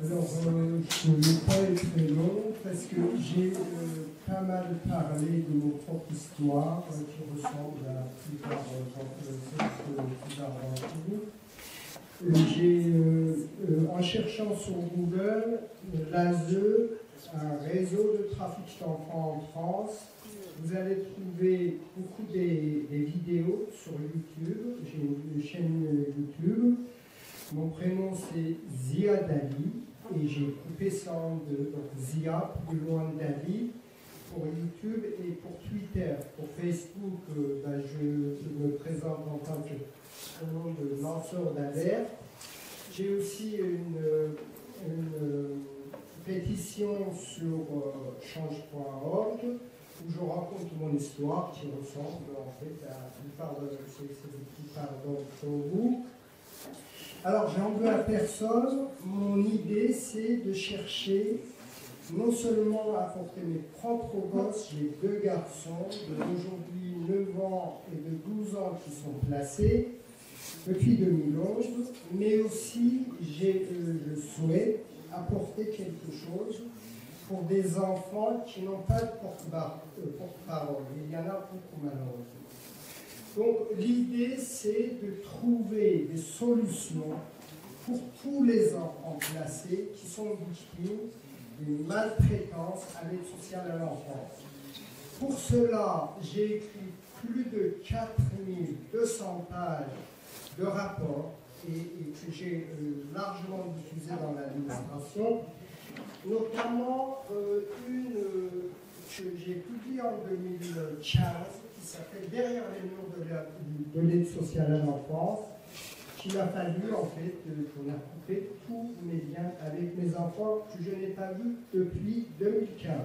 Alors, je ne vais pas être très long parce que j'ai pas mal parlé de mon propre histoire qui ressemble à la plupart en cherchant sur Google l'ASE, un réseau de trafic d'enfants en France. Vous allez trouver beaucoup des vidéos sur YouTube. J'ai une chaîne YouTube. Mon prénom c'est Zia Dali et j'ai coupé ça en deux. Donc Zia, plus loin Dali, pour YouTube et pour Twitter. Pour Facebook, je me présente en tant que nom de lanceur d'alerte. J'ai aussi une pétition sur change.org où je raconte mon histoire qui ressemble en fait à la plupart d'entre vous. Alors, j'en veux à personne. Mon idée, c'est de chercher non seulement à porter mes propres gosses, j'ai 2 garçons d'aujourd'hui 9 ans et de 12 ans qui sont placés depuis 2011, mais aussi je souhaite apporter quelque chose pour des enfants qui n'ont pas de porte-parole. Il y en a beaucoup malheureusement. Donc l'idée, c'est de trouver des solutions pour tous les enfants placés qui sont victimes d'une maltraitance à l'aide sociale à l'enfance. Pour cela, j'ai écrit plus de 4200 pages de rapports et que j'ai largement diffusé dans l'administration, notamment une que j'ai publiée en 2015 qui s'appelle Derrière les murs de l'aide sociale à l'enfance, qu'il a fallu en fait qu'on a coupé tous mes liens avec mes enfants que je n'ai pas vus depuis 2015.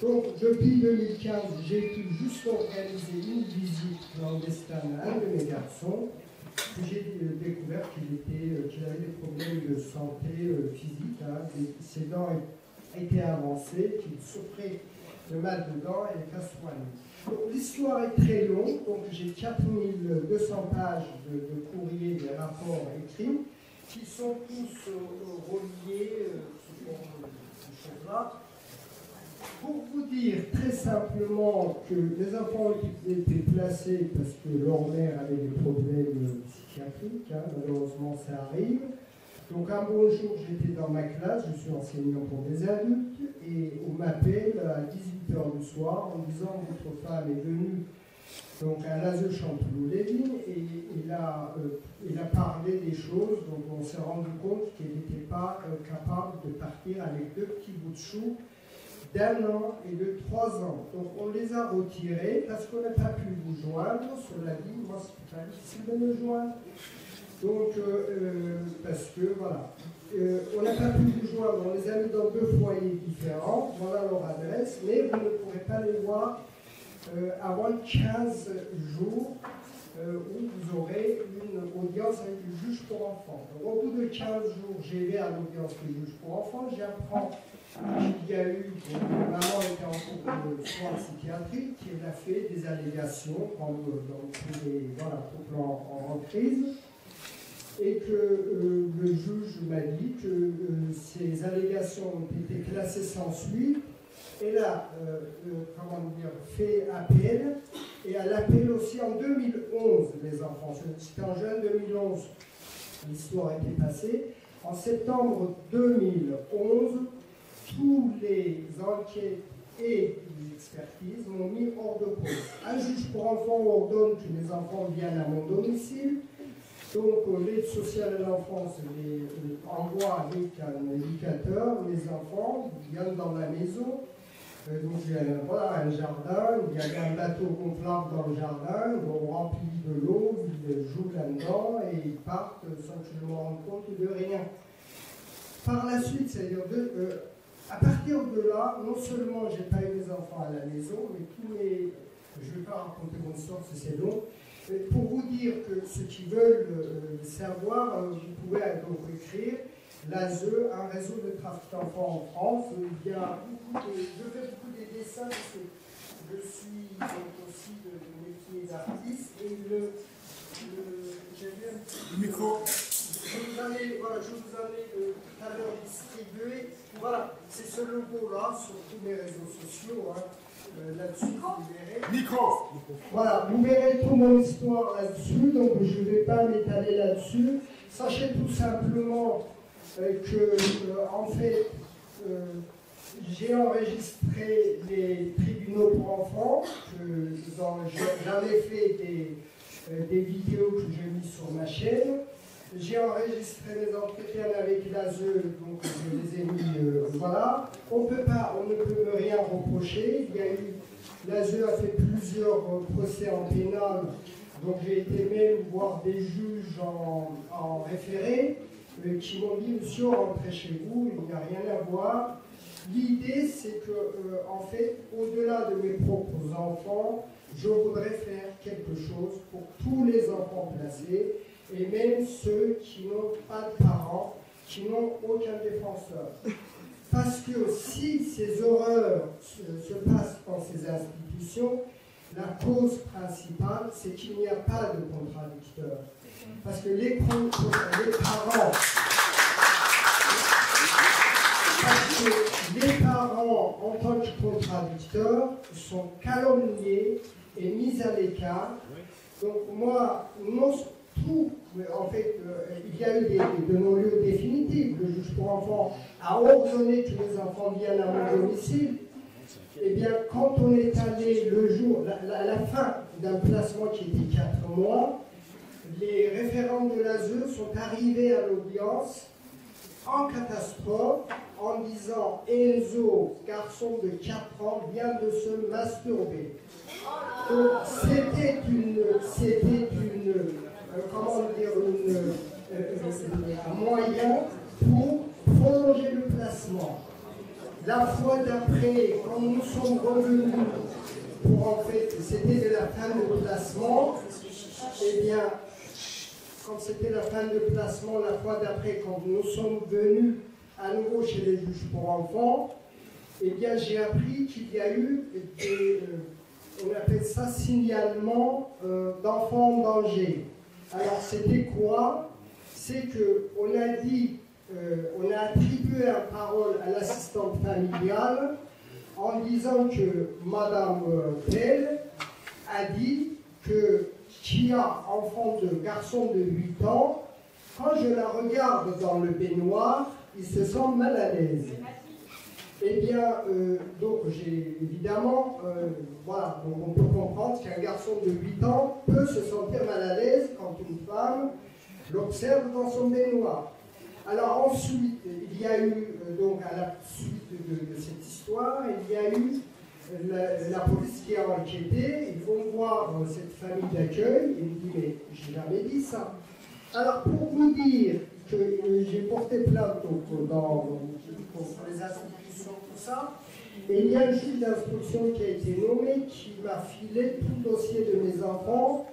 Donc depuis 2015, j'ai pu juste organiser une visite clandestine à un de mes garçons, que j'ai découvert qu'il avait des problèmes de santé physique, ses dents étaient avancées, qu'il souffrait de mal de dents et de casse soignées. L'histoire est très longue, donc j'ai 4200 pages de courriers, de rapports écrits, qui sont tous reliés sous forme de choses-là. Pour vous dire très simplement que les enfants étaient placés parce que leur mère avait des problèmes psychiatriques, malheureusement ça arrive. Donc un bon jour, j'étais dans ma classe, je suis enseignant pour des adultes, et on m'appelle à 18h du soir en disant que votre femme est venue donc à l'ASE Chanteloup-Lévin et il a parlé des choses, donc on s'est rendu compte qu'elle n'était pas capable de partir avec 2 petits bouts de chou d'1 an et de 3 ans. Donc on les a retirés parce qu'on n'a pas pu vous joindre sur la ligne. Moi, c'est pas difficile de me joindre. Donc, parce que voilà, on n'a pas pu vous joindre, on les a mis dans 2 foyers différents, voilà leur adresse, mais vous ne pourrez pas les voir avant 15 jours où vous aurez une audience avec le juge pour enfants. Donc, au bout de 15 jours, j'ai vais à l'audience du juge pour enfants, j'apprends qu'il y a eu, maman était en cours de soins psychiatriques, qu'il a fait des allégations dans tous les couples en crise. Et que le juge m'a dit que ces allégations ont été classées sans suite. Elle a fait appel, et elle appelle aussi en 2011 les enfants. C'était en juin 2011, l'histoire était passée. En septembre 2011, tous les enquêtes et les expertises m'ont mis hors de cause. Un juge pour enfants ordonne que les enfants viennent à mon domicile. Donc l'aide sociale à l'enfance envoie avec un éducateur les enfants viennent dans la maison. Donc il y a un jardin, il y a un bateau gonflable dans le jardin, on remplit de l'eau, ils jouent là-dedans et ils partent sans que je me rende compte de rien. Par la suite, c'est-à-dire à partir de là, non seulement j'ai pas eu mes enfants à la maison, mais je ne vais pas raconter mon histoire parce que c'est long. Pour vous dire que ceux qui veulent savoir, vous pouvez donc écrire l'ASE, un réseau de trafic d'enfants en France. Il y a je fais beaucoup des dessins parce que je suis donc aussi de métier d'artiste. Et le micro. Je vous en ai voilà, je vous en ai tout à l'heure distribué. Voilà, c'est ce logo-là sur tous les réseaux sociaux. Hein. Là-dessus, vous verrez. Micro. Voilà, vous verrez toute mon histoire là-dessus, donc je ne vais pas m'étaler là-dessus. Sachez tout simplement que, en fait, j'ai enregistré les tribunaux pour enfants. J'avais fait des vidéos que j'ai mises sur ma chaîne. J'ai enregistré mes entretiens avec l'ASE, donc je les ai mis, voilà. On ne peut me rien reprocher. L'ASE a fait plusieurs procès en pénal, donc j'ai été même voir des juges en référé qui m'ont dit, monsieur, rentrez chez vous, il n'y a rien à voir. L'idée, c'est que, en fait, au-delà de mes propres enfants, je voudrais faire quelque chose pour tous les enfants placés, et même ceux qui n'ont pas de parents, qui n'ont aucun défenseur. Parce que si ces horreurs se passent dans ces institutions, la cause principale, c'est qu'il n'y a pas de contradicteur. Parce que les parents, en tant que contradicteurs, sont calomniés et mis à l'écart. Donc moi, en fait, il y a eu de non-lieux définitifs. Le juge pour enfants a ordonné que les enfants viennent à mon domicile. Eh bien, quand on est allé le jour, à la fin d'un placement qui était 4 mois, les référents de l'ASE sont arrivés à l'audience en catastrophe en disant « Enzo, garçon de 4 ans, vient de se masturber ». Donc c'était un moyen pour prolonger le placement. La fois d'après, quand nous sommes revenus pour en fait, c'était de la fin de placement, eh bien, quand c'était la fin de placement, la fois d'après, quand nous sommes venus à nouveau chez les juges pour enfants, eh bien, j'ai appris qu'il y a eu on appelle ça signalement d'enfants en danger. Alors, c'était quoi? C'est qu'on a dit, on a attribué la parole à l'assistante familiale en disant que Madame Bell a dit que qui a enfant de garçon de 8 ans, quand je la regarde dans le baignoire, il se sent mal à l'aise. Eh bien, donc j'ai évidemment, voilà, donc on peut comprendre qu'un garçon de 8 ans peut se sentir mal à l'aise quand une femme l'observe dans son baignoire. Alors ensuite, il y a eu, donc à la suite de cette histoire, il y a eu la police qui a enquêté. Ils vont voir cette famille d'accueil et ils disent mais j'ai jamais dit ça. Alors pour vous dire que j'ai porté plainte contre les institutions, tout ça, et il y a un juge d'instruction qui a été nommé qui m'a filé tout le dossier de mes enfants,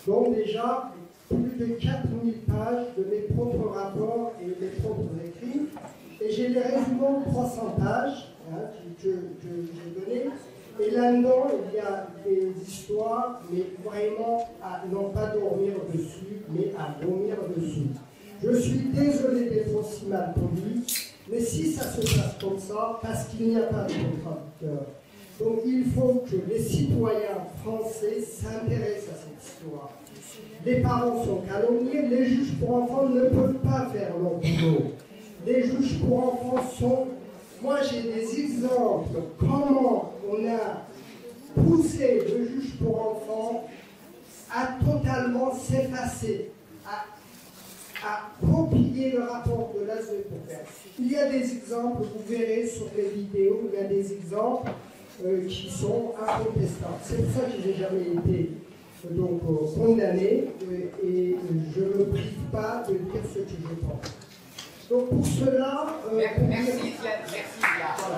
dont déjà plus de 4000 pages de mes propres rapports et mes propres écrits, et j'ai les résumés de 300 pages que j'ai donné. Et là-dedans, il y a des histoires, mais vraiment à non pas dormir dessus, mais à dormir dessus. Je suis désolé d'être aussi mal poli, mais si ça se passe comme ça, parce qu'il n'y a pas de contradicteur. Donc il faut que les citoyens français s'intéressent à cette histoire. Les parents sont calomniés, les juges pour enfants ne peuvent pas faire leur boulot. Les juges pour enfants sont... Moi, j'ai des exemples comment on a poussé le juge pour enfants à totalement s'effacer, à copier le rapport de l'ASE pour faire. Il y a des exemples, vous verrez sur les vidéos, il y a des exemples qui sont incontestables. C'est pour ça que je n'ai jamais été condamné et je ne me prive pas de dire ce que je pense. Donc pour cela... merci. Voilà.